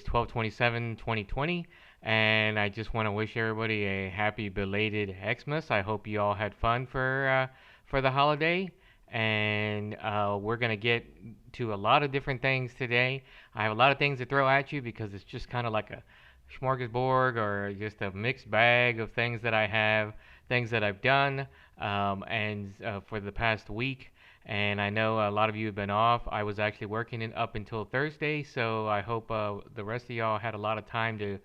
12/27/2020, and I just want to wish everybody a happy belated Xmas. I hope you all had fun for the holiday, and we're gonna get to a lot of different things today. I have a lot of things to throw at you because it's just kind of like a smorgasbord or just a mixed bag of things that I have, things that I've done, and for the past week. And I know a lot of you have been off. I was actually working up until Thursday, so I hope the rest of y'all had a lot of time to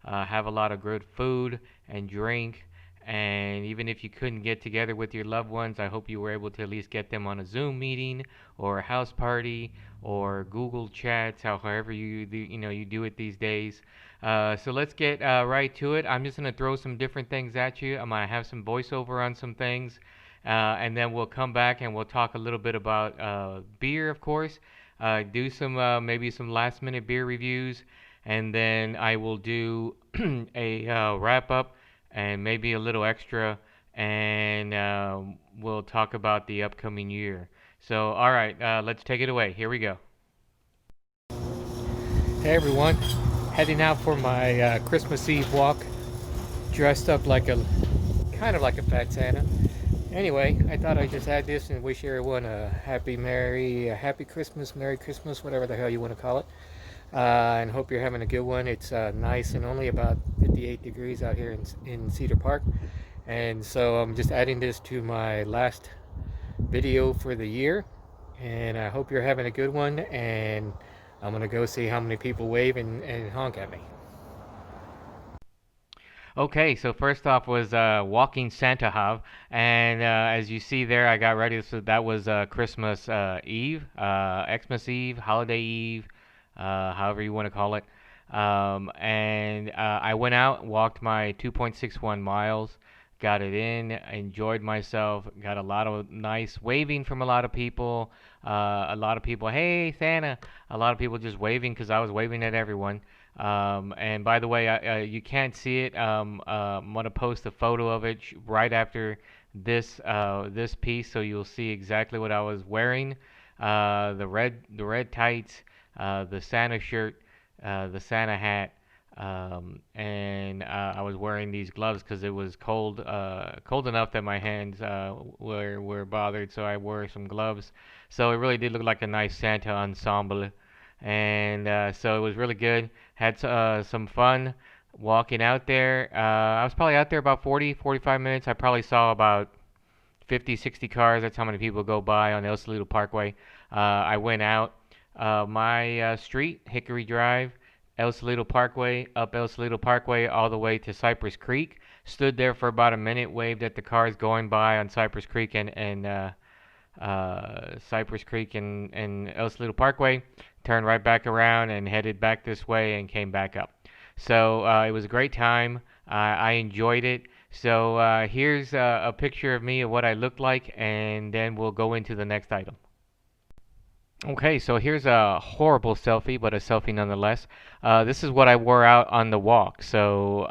have a lot of good food and drink. And even if you couldn't get together with your loved ones, I hope you were able to at least get them on a Zoom meeting or a house party or Google Chats, however you do it these days. So let's get right to it. I'm just gonna throw some different things at you. I'm gonna have some voiceover on some things, and then we'll come back and we'll talk a little bit about beer, of course. Do some maybe some last minute beer reviews, and then I will do a wrap up and maybe a little extra, and we'll talk about the upcoming year. So, all right, let's take it away. Here we go. Hey everyone, heading out for my Christmas Eve walk, dressed up like a kind of like a fat Santa. Anyway, I thought I'd just add this and wish everyone a happy Christmas, Merry Christmas, whatever the hell you want to call it. And hope you're having a good one. It's nice and only about 58 degrees out here in Cedar Park. And so I'm just adding this to my last video for the year. And I hope you're having a good one. And I'm going to go see how many people wave and honk at me. Okay, so first off was Walking Santa Hav, and as you see there, I got ready. So that was Christmas Eve, Xmas Eve, Holiday Eve, however you want to call it. And I went out, walked my 2.61 miles, got it in, enjoyed myself, got a lot of nice waving from a lot of people. A lot of people, hey Santa, a lot of people just waving because I was waving at everyone. And by the way, you can't see it. I'm gonna post a photo of it right after this piece, so you'll see exactly what I was wearing. The red tights, the Santa shirt, the Santa hat, and I was wearing these gloves because it was cold enough that my hands were bothered, so I wore some gloves. So it really did look like a nice Santa ensemble, and so it was really good. Had some fun walking out there. I was probably out there about 40, 45 minutes. I probably saw about 50, 60 cars. That's how many people go by on El Salito Parkway. I went out my street, Hickory Drive, El Salito Parkway, up El Salito Parkway all the way to Cypress Creek. Stood there for about a minute, waved at the cars going by on Cypress Creek and Cypress Creek and El Salito Parkway. Turned right back around and headed back this way and came back up. So it was a great time. I enjoyed it. So here's a picture of me of what I looked like, and then we'll go into the next item. Okay, so here's a horrible selfie, but a selfie nonetheless. This is what I wore out on the walk. So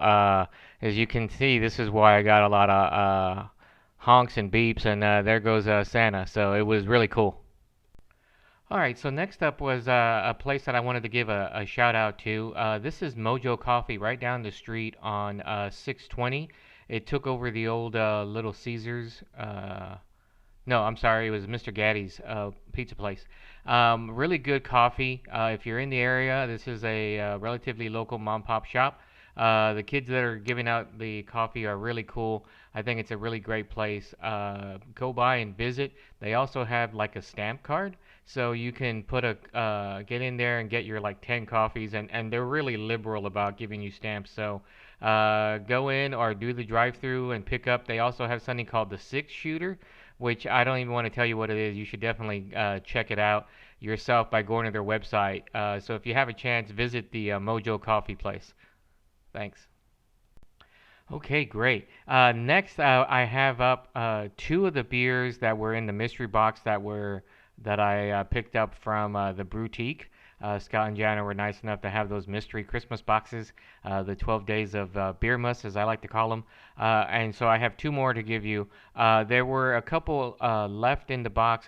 as you can see, this is why I got a lot of honks and beeps, and there goes Santa. So it was really cool. All right, so next up was a place that I wanted to give a shout out to. This is Mojo Coffee right down the street on 620. It took over the old Little Caesars. No, I'm sorry, it was Mr. Gaddy's pizza place. Really good coffee. If you're in the area, this is a relatively local mom pop shop. The kids that are giving out the coffee are really cool. I think it's a really great place. Go by and visit. They also have like a stamp card, so you can get in there and get your like 10 coffees, and they're really liberal about giving you stamps. So go in or do the drive-through and pick up. They also have something called the Six Shooter, which I don't even want to tell you what it is. You should definitely check it out yourself by going to their website. So if you have a chance, visit the Mojo Coffee place. Thanks. Okay, great. Next, I have up two of the beers that were in the mystery box that I picked up from the Boutique. Scott and Jana were nice enough to have those mystery Christmas boxes, the 12 days of beer muss, as I like to call them. And so I have two more to give you. There were a couple left in the box,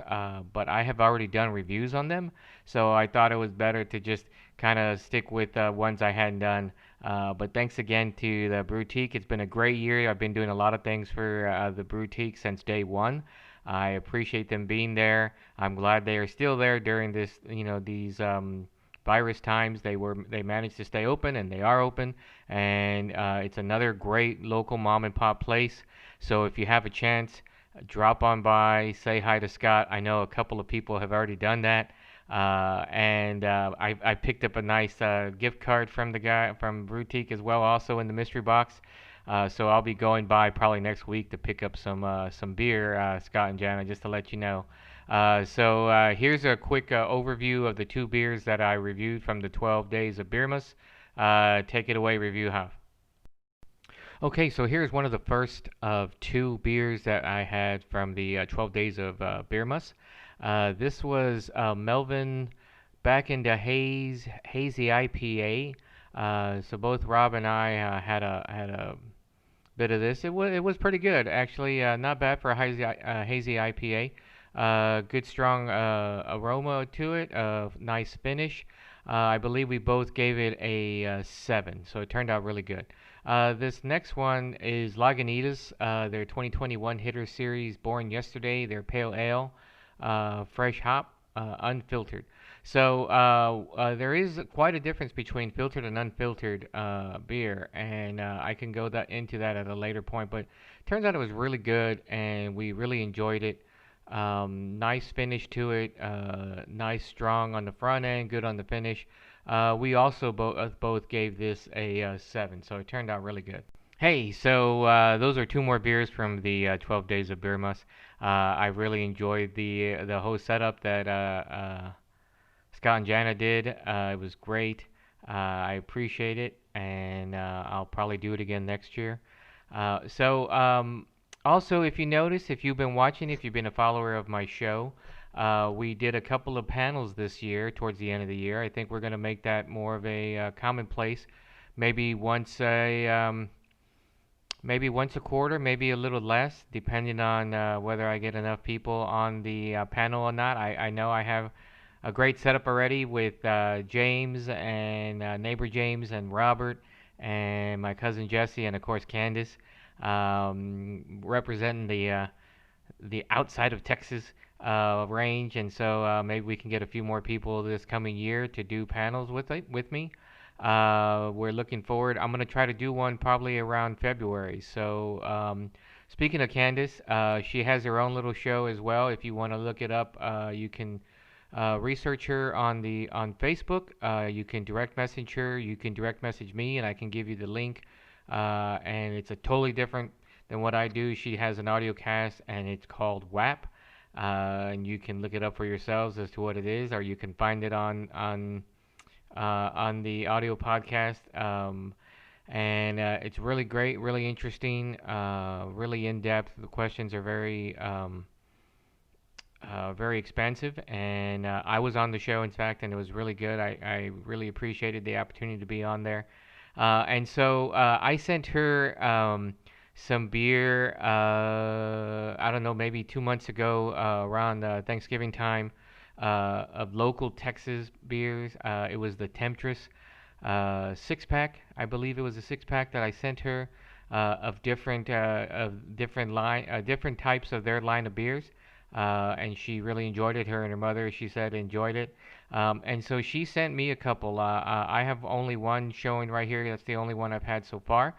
but I have already done reviews on them. So I thought it was better to just kind of stick with ones I hadn't done. But thanks again to the Brewtique. It's been a great year. I've been doing a lot of things for the Brewtique since day one. I appreciate them being there. I'm glad they are still there during this, these virus times. They managed to stay open, and they are open. And it's another great local mom and pop place. So if you have a chance, drop on by, say hi to Scott. I know a couple of people have already done that. And I picked up a nice gift card from the guy from Boutique as well, also in the mystery box. So I'll be going by probably next week to pick up some beer, Scott and Jana, just to let you know. So here's a quick overview of the two beers that I reviewed from the 12 days of Beermas. Take it away, Review Huff. Okay, so here's one of the first of two beers that I had from the 12 days of Beermas. This was Melvin back into hazy IPA. So both Rob and I had a bit of this. It was pretty good actually. Not bad for a hazy IPA. Good strong aroma to it. Nice finish. I believe we both gave it a 7, so it turned out really good. This next one is Lagunitas, their 2021 Hitter Series, born yesterday. Their pale ale, fresh hop, unfiltered. So there is quite a difference between filtered and unfiltered beer, and I can go into that at a later point. But turns out it was really good, and we really enjoyed it. Nice finish to it, nice strong on the front end, good on the finish. We also both gave this a 7, so it turned out really good. Hey, so those are two more beers from the 12 days of Beer Muss. I really enjoyed the whole setup that Scott and Jana did. It was great. I appreciate it, and I'll probably do it again next year. Also, if you notice, if you've been watching, if you've been a follower of my show, we did a couple of panels this year towards the end of the year. I think we're going to make that more of a commonplace. Maybe once a quarter, maybe a little less, depending on whether I get enough people on the panel or not. I know I have a great setup already with James and neighbor James and Robert and my cousin Jesse and of course Candace, representing the outside of Texas range, and so maybe we can get a few more people this coming year to do panels with me. We're looking forward. I'm gonna try to do one probably around February. So speaking of Candace, she has her own little show as well. If you want to look it up, you can research her on Facebook. You can direct message her. You can direct message me, and I can give you the link. And it's a totally different than what I do. She has an audio cast, and it's called WAP. And you can look it up for yourselves as to what it is, or you can find it on the audio podcast. And it's really great, really interesting, really in depth. The questions are very expansive, and I was on the show, in fact, and it was really good. I really appreciated the opportunity to be on there. And so I sent her some beer, I don't know, maybe 2 months ago, around Thanksgiving time, of local Texas beers. It was the Temptress 6 pack. I believe it was a 6 pack that I sent her of different types of their line of beers. And she really enjoyed it. Her and her mother, she said, enjoyed it. And so she sent me a couple. I have only one showing right here. That's the only one I've had so far.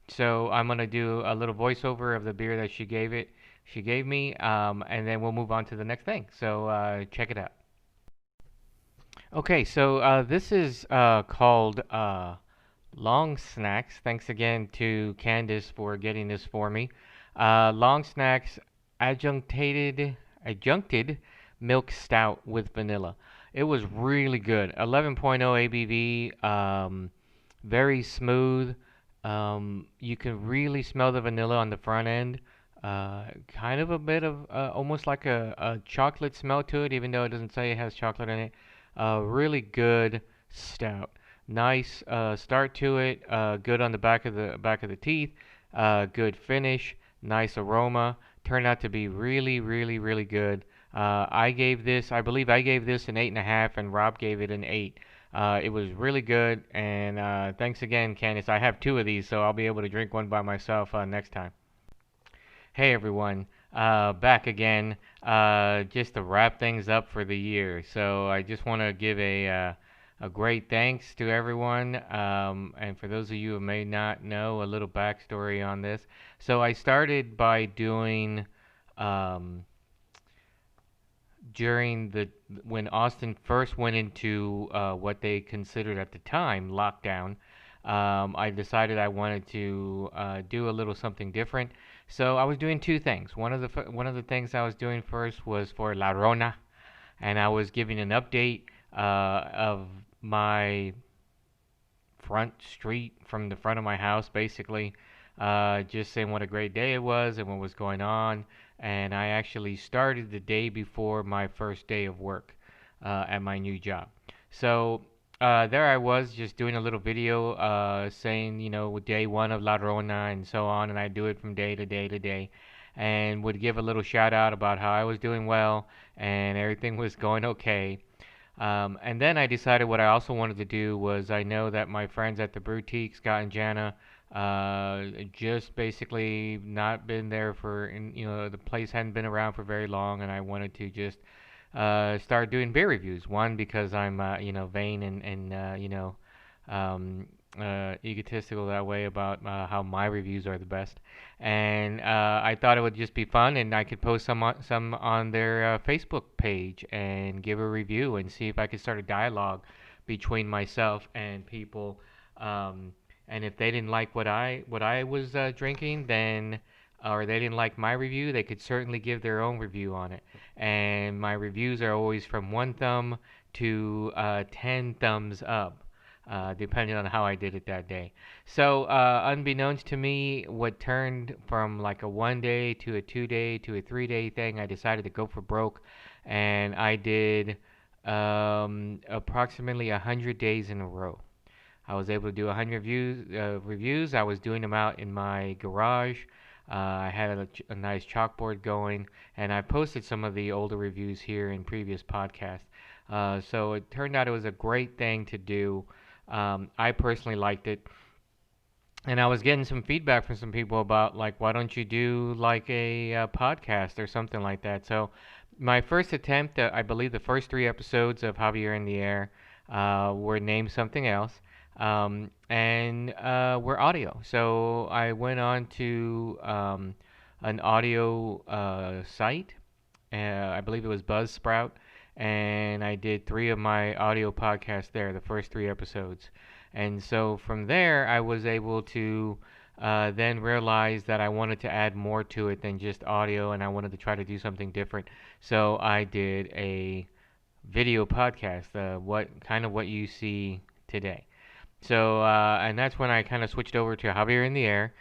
So I'm gonna do a little voiceover of the beer that she gave me, and then we'll move on to the next thing. So check it out. Okay, so this is called Long Snacks. Thanks again to Candace for getting this for me. Long Snacks adjuncted milk stout with vanilla. It was really good. 11.0 ABV, very smooth. You can really smell the vanilla on the front end. Kind of a bit of almost like a chocolate smell to it, even though it doesn't say it has chocolate in it. Really good stout. Nice start to it. Good on the back of the teeth. Good finish. Nice aroma. Turned out to be really, really, really good. I believe I gave this an 8.5, and Rob gave it an 8. It was really good, and thanks again, Candice. I have two of these, so I'll be able to drink one by myself next time. Hey everyone, back again, just to wrap things up for the year. So I just want to give a great thanks to everyone, and for those of you who may not know, a little backstory on this. So I started by doing um, during the when Austin first went into what they considered at the time lockdown. I decided I wanted to do a little something different. So I was doing two things. One of the things I was doing first was for La Rona, and I was giving an update of my front street from the front of my house, basically, just saying what a great day it was and what was going on. And I actually started the day before my first day of work at my new job. So there I was just doing a little video saying, day one of La Rona and so on. And I do it from day to day to day. And would give a little shout out about how I was doing well and everything was going okay. And then I decided what I also wanted to do was I know that my friends at the Boutique, Scott and Jana, just basically not been there the place hadn't been around for very long, and I wanted to just start doing beer reviews. One, because I'm, vain and egotistical that way about how my reviews are the best. And I thought it would just be fun, and I could post some on their Facebook page and give a review and see if I could start a dialogue between myself and people. And if they didn't like what I was drinking, then or they didn't like my review, they could certainly give their own review on it. And my reviews are always from one thumb to 10 thumbs up, depending on how I did it that day. So, unbeknownst to me, what turned from like a 1 day to a 2 day to a 3 day thing, I decided to go for broke, and I did approximately 100 days in a row. I was able to do 100 reviews. I was doing them out in my garage. I had a nice chalkboard going, and I posted some of the older reviews here in previous podcasts. So it turned out it was a great thing to do. I personally liked it, and I was getting some feedback from some people about like, why don't you do like a podcast or something like that? So my first attempt, I believe the first three episodes of Javier in the Air were named something else, and were audio. So I went on to an audio site. I believe it was Buzzsprout, and I did three of my audio podcasts there, the first three episodes. And so from there, I was able to then realize that I wanted to add more to it than just audio, and I wanted to try to do something different. So I did a video podcast, what you see today. So, and that's when I kind of switched over to Javier in the Air,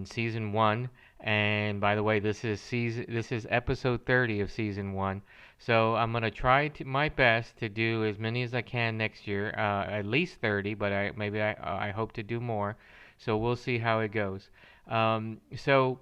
season one. And by the way, this is episode 30 of season one. So I'm gonna try my best to do as many as I can next year, at least 30, but I hope to do more. So we'll see how it goes. So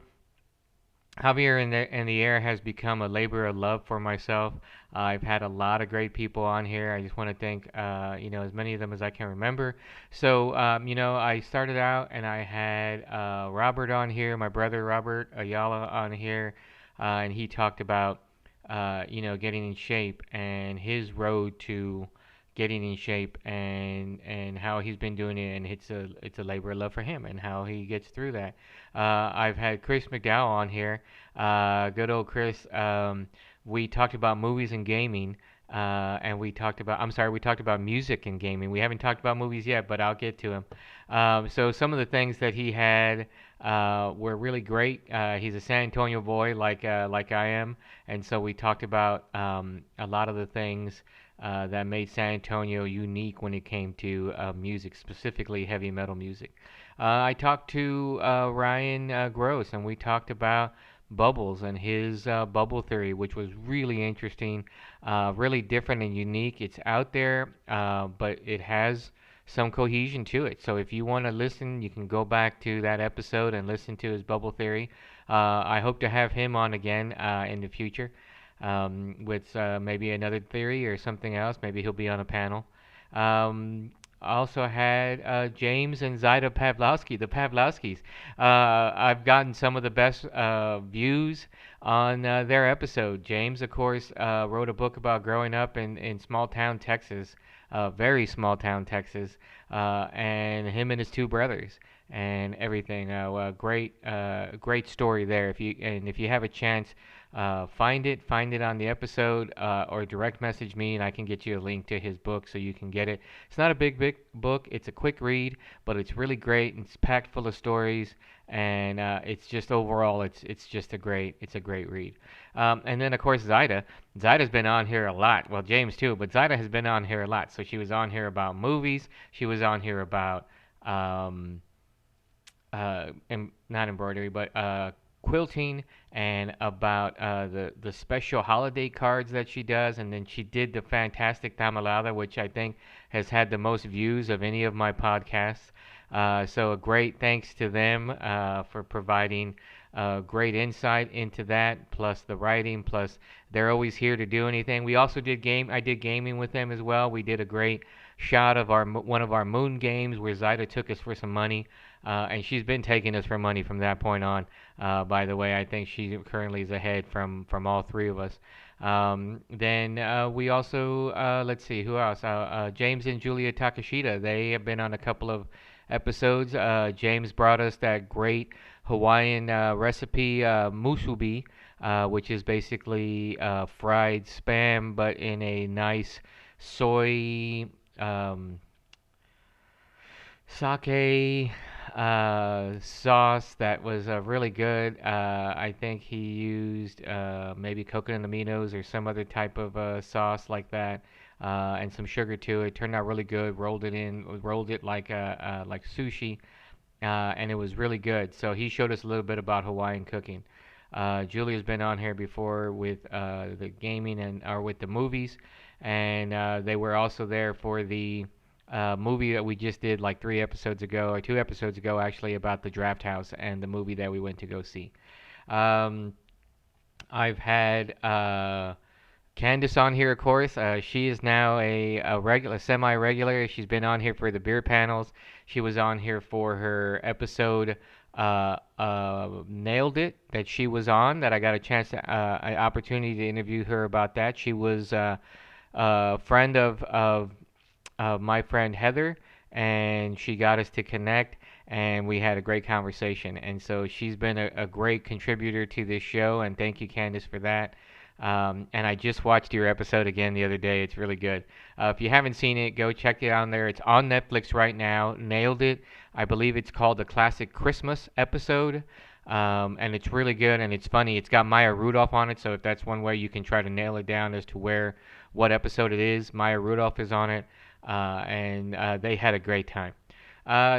Javier in the Air has become a labor of love for myself. I've had a lot of great people on here. I just want to thank, as many of them as I can remember. So, I started out and I had Robert on here, my brother Robert Ayala on here, and he talked about, getting in shape and his road to getting in shape and how he's been doing it, and it's a labor of love for him and how he gets through that. I've had Chris McDowell on here, good old Chris. We talked about movies and gaming, and we talked about music and gaming. We haven't talked about movies yet, but I'll get to him. So some of the things that he had were really great. He's a San Antonio boy, like I am, and so we talked about a lot of the things that made San Antonio unique when it came to music, specifically heavy metal music. I talked to Ryan Gross, and we talked about bubbles and his bubble theory, which was really interesting, really different and unique. It's out there, but it has some cohesion to it. So if you want to listen, you can go back to that episode and listen to his bubble theory. I hope to have him on again in the future with maybe another theory or something else. Maybe he'll be on a panel. Um, also had James and Zaida Pavlovsky, the Pavlovskys. I've gotten some of the best views on their episode. James, of course, wrote a book about growing up in small town Texas, very small town Texas, and him and his two brothers and everything. Great story there. If you have a chance, find it on the episode, or direct message me, and I can get you a link to his book so you can get it. It's not a big book. It's a quick read, but it's really great. And it's packed full of stories, and it's just overall, it's just a great read. And then of course Zaida. Zaida's been on here a lot. Well, James too, but Zaida has been on here a lot. So she was on here about movies. She was on here about not embroidery, but quilting, and about the special holiday cards that she does. And then she did the fantastic tamalada, which I think has had the most views of any of my podcasts. So a great thanks to them for providing great insight into that, plus the writing, plus they're always here to do anything. We also did I did gaming with them as well. We did a great shot of one of our moon games where Zaida took us for some money, and she's been taking us for money from that point on. By the way, I think she currently is ahead from all three of us. Then we also, let's see, who else? James and Julia Takashita. They have been on a couple of episodes. James brought us that great Hawaiian recipe, musubi, which is basically fried spam, but in a nice soy sake sauce that was really good. I think he used maybe coconut aminos or some other type of sauce like that, and some sugar to it. Turned out really good. Rolled it like sushi, and it was really good. So he showed us a little bit about Hawaiian cooking. Julia's been on here before with the gaming and or with the movies, and they were also there for the movie that we just did like 3 episodes ago, or 2 episodes ago actually, about the Draft House and the movie that we went to go see. Um, I've had Candace on here, of course. She is now a regular, semi-regular. She's been on here for the beer panels. She was on here for her episode Nailed It that she was on, that I got a chance to, an opportunity to interview her about that. She was a friend of my friend Heather, and she got us to connect, and we had a great conversation. And so she's been a great contributor to this show, and thank you, Candace, for that. And I just watched your episode again the other day. It's really good. If you haven't seen it, go check it out there. It's on Netflix right now. Nailed It. I believe it's called the Classic Christmas episode. And it's really good, and it's funny. It's got Maya Rudolph on it, so if that's one way you can try to nail it down as to what episode it is, Maya Rudolph is on it, and they had a great time.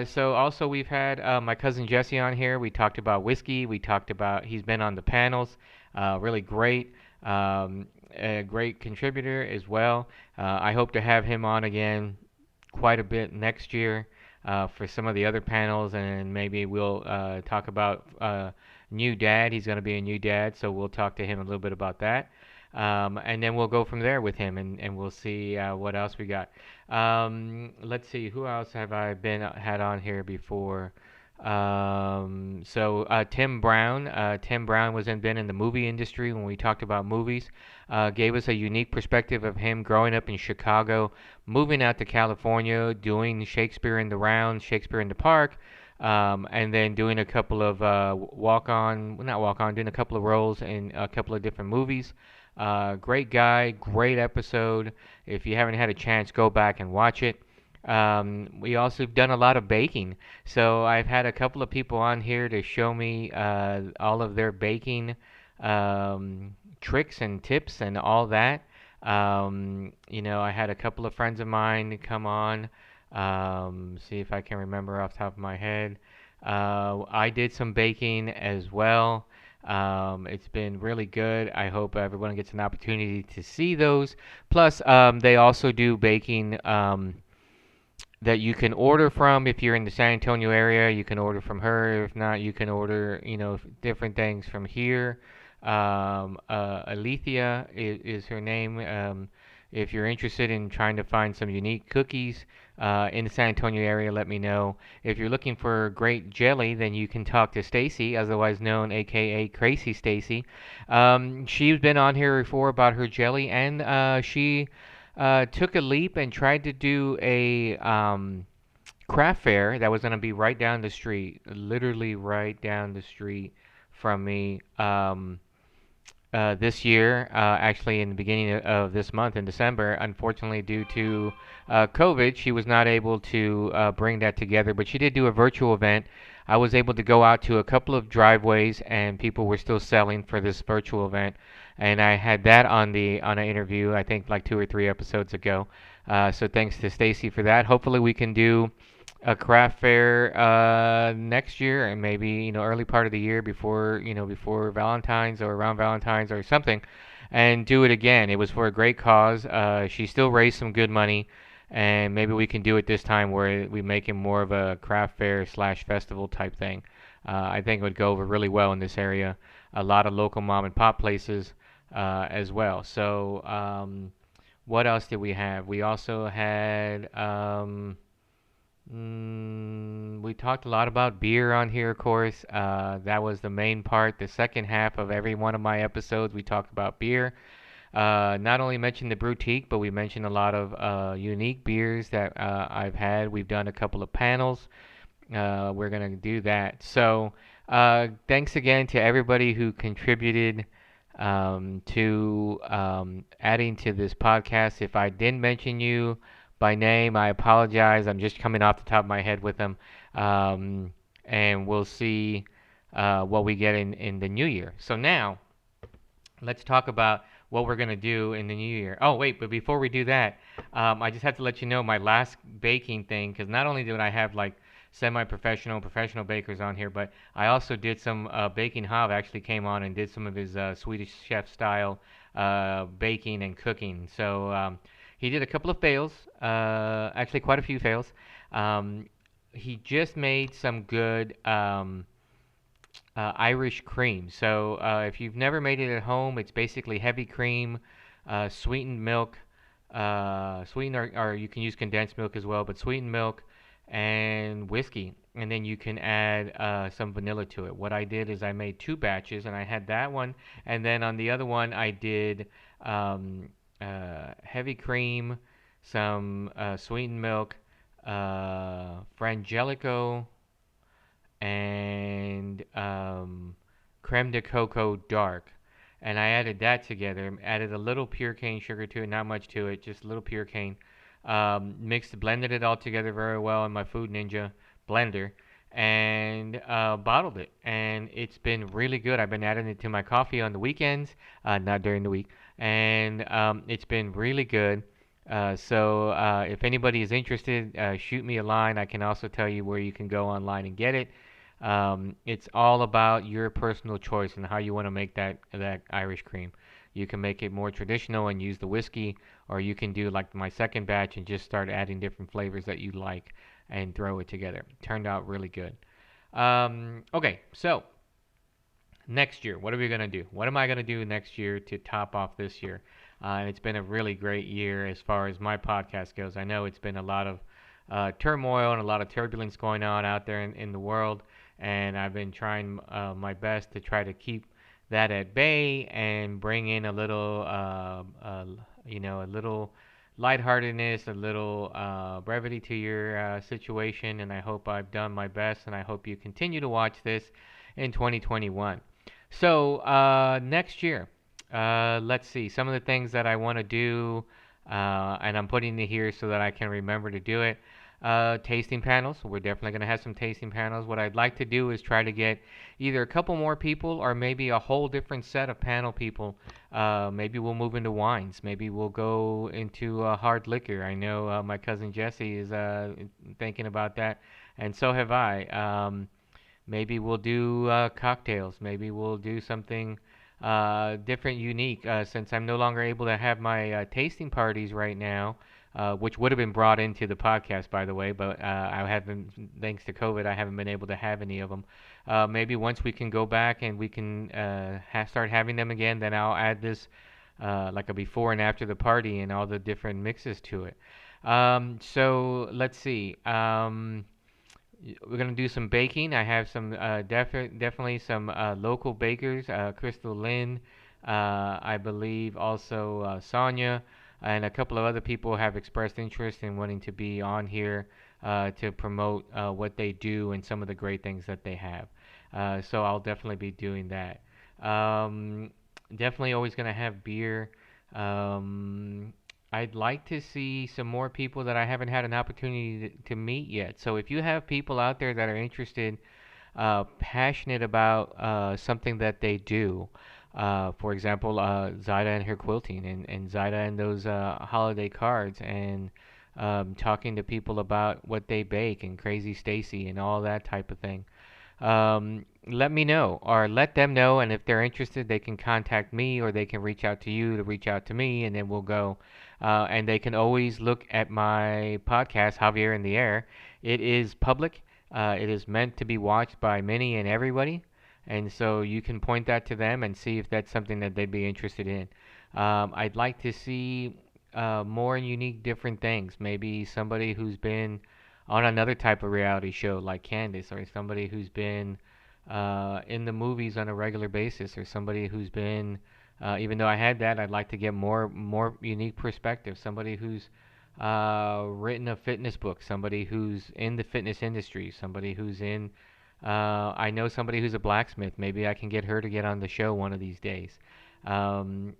So also we've had my cousin Jesse on here. We talked about whiskey. He's been on the panels. Really great. A great contributor as well. I hope to have him on again quite a bit next year for some of the other panels, and maybe we'll talk about new dad. He's going to be a new dad, so we'll talk to him a little bit about that. And then we'll go from there with him, and we'll see what else we got. Let's see, who else have I had on here before? Tim Brown. Tim Brown been in the movie industry when we talked about movies. Gave us a unique perspective of him growing up in Chicago, moving out to California, doing Shakespeare in the Round, Shakespeare in the Park, and then doing a couple of doing a couple of roles in a couple of different movies. Great guy, great episode. If you haven't had a chance, go back and watch it. We also have done a lot of baking. So I've had a couple of people on here to show me all of their baking tricks and tips and all that. I had a couple of friends of mine come on. See if I can remember off the top of my head. I did some baking as well. It's been really good. I hope everyone gets an opportunity to see those. Plus, they also do baking. That you can order from if you're in the San Antonio area. You can order from her. If not, you can order, different things from here. Alethea is her name. If you're interested in trying to find some unique cookies in the San Antonio area, let me know. If you're looking for great jelly, then you can talk to Stacy, otherwise known aka Crazy Stacy. She's been on here before about her jelly, and she took a leap and tried to do a craft fair that was going to be right down the street, literally right down the street from me. This year, actually in the beginning of this month in December, unfortunately due to COVID, she was not able to bring that together, but she did do a virtual event. I was able to go out to a couple of driveways, and people were still selling for this virtual event, and I had that on an interview, I think like 2 or 3 episodes ago. So thanks to Stacy for that. Hopefully we can do a craft fair next year, and maybe early part of the year before before Valentine's or around Valentine's or something, and do it again. It was for a great cause. She still raised some good money, and maybe we can do it this time where we make it more of a craft fair slash festival type thing. I think it would go over really well in this area. A lot of local mom and pop places as well. So what else did we have? We also had. We talked a lot about beer on here, of course. That was the main part. The second half of every one of my episodes, we talked about beer. Not only mentioned the Boutique, but we mentioned a lot of unique beers that I've had. We've done a couple of panels. We're going to do that. So, thanks again to everybody who contributed to adding to this podcast. If I didn't mention you by name, I apologize. I'm just coming off the top of my head with them. And we'll see what we get in the new year. So now, let's talk about what we're going to do in the new year. Oh, wait, but before we do that, I just have to let you know my last baking thing, because not only did I have like semi-professional, professional bakers on here, but I also did some baking. Hav actually came on and did some of his Swedish chef style baking and cooking. So he did a couple of fails, actually quite a few fails. He just made some good Irish cream. So if you've never made it at home, it's basically heavy cream, sweetened milk, sweetened or you can use condensed milk as well, but sweetened milk and whiskey, and then you can add some vanilla to it. What I did is I made 2 batches, and I had that one, and then on the other one I did heavy cream, some sweetened milk, frangelico, and creme de coco dark. And I added that together, added a little pure cane sugar to it, not much to it, just a little pure cane. Blended it all together very well in my Food Ninja blender, and bottled it. And it's been really good. I've been adding it to my coffee on the weekends, not during the week. And it's been really good. So if anybody is interested, shoot me a line. I can also tell you where you can go online and get it. It's all about your personal choice and how you want to make that Irish cream. You can make it more traditional and use the whiskey, or you can do like my second batch and just start adding different flavors that you like and throw it together. Turned out really good. Okay, so next year, what are we going to do? What am I going to do next year to top off this year? And it's been a really great year as far as my podcast goes. I know it's been a lot of turmoil and a lot of turbulence going on out there in the world, and I've been trying my best to try to keep that at bay and bring in a little, a little lightheartedness, a little brevity to your situation. And I hope I've done my best, and I hope you continue to watch this in 2021. So next year, let's see some of the things that I want to do, and I'm putting it here so that I can remember to do it. Tasting panels. We're definitely going to have some tasting panels. What I'd like to do is try to get either a couple more people or maybe a whole different set of panel people. Maybe we'll move into wines. Maybe we'll go into hard liquor. I know my cousin Jesse is thinking about that, and so have I. Maybe we'll do cocktails. Maybe we'll do something different, unique. Since I'm no longer able to have my tasting parties right now, which would have been brought into the podcast, by the way, but I haven't, thanks to COVID, I haven't been able to have any of them. Maybe once we can go back and we can start having them again, then I'll add this like a before and after the party and all the different mixes to it. So let's see. We're gonna do some baking. I have some definitely some local bakers, Crystal Lynn, I believe also Sonia, and a couple of other people have expressed interest in wanting to be on here to promote what they do and some of the great things that they have. So I'll definitely be doing that. Um, Definitely always gonna have beer. Um, I'd like to see some more people that I haven't had an opportunity to meet yet. So if you have people out there that are interested, passionate about something that they do, for example, Zaida and her quilting, and Zaida and those holiday cards, and talking to people about what they bake, and Crazy Stacy, and all that type of thing, let me know or let them know. And if they're interested, they can contact me or they can reach out to you to reach out to me, and then we'll go. And they can always look at my podcast, Javier in the Air. It is public. It is meant to be watched by many and everybody. And so you can point that to them and see if that's something that they'd be interested in. I'd like to see more unique, different things. Maybe somebody who's been on another type of reality show like Candace, or somebody who's been in the movies on a regular basis, or somebody who's been, even though I had that, I'd like to get more unique perspective. Somebody who's written a fitness book, somebody who's in the fitness industry, somebody who's in. I know somebody who's a blacksmith. Maybe I can get her to get on the show one of these days.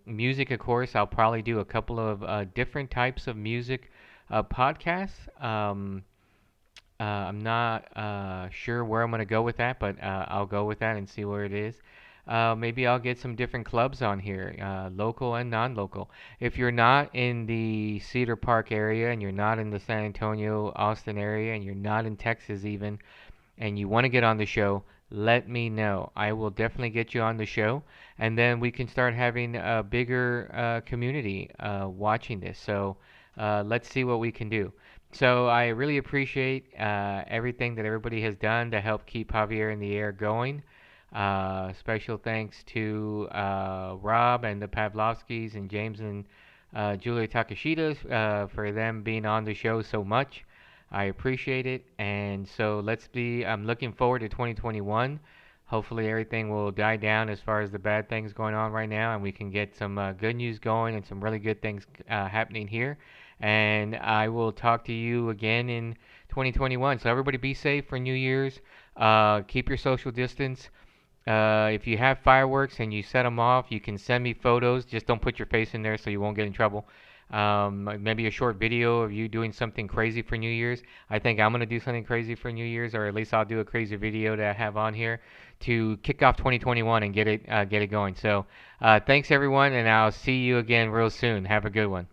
Music, of course, I'll probably do a couple of different types of music podcasts. I'm not sure where I'm going to go with that, but I'll go with that and see where it is. Maybe I'll get some different clubs on here, local and non-local. If you're not in the Cedar Park area and you're not in the San Antonio, Austin area, and you're not in Texas even, and you want to get on the show, let me know. I will definitely get you on the show, and then we can start having a bigger community watching this. So let's see what we can do. So I really appreciate everything that everybody has done to help keep Javier in the Air going. Special thanks to Rob and the Pavlovskis and James and Julia Takashitas for them being on the show so much. I appreciate it. And so I'm looking forward to 2021. Hopefully everything will die down as far as the bad things going on right now, and we can get some good news going and some really good things happening here. And I will talk to you again in 2021. So everybody be safe for New Year's. Keep your social distance. If you have fireworks and you set them off, you can send me photos. Just don't put your face in there so you won't get in trouble. Maybe a short video of you doing something crazy for New Year's. I think I'm gonna do something crazy for New Year's, or at least I'll do a crazy video to have on here to kick off 2021 and get it going. So, thanks everyone, and I'll see you again real soon. Have a good one.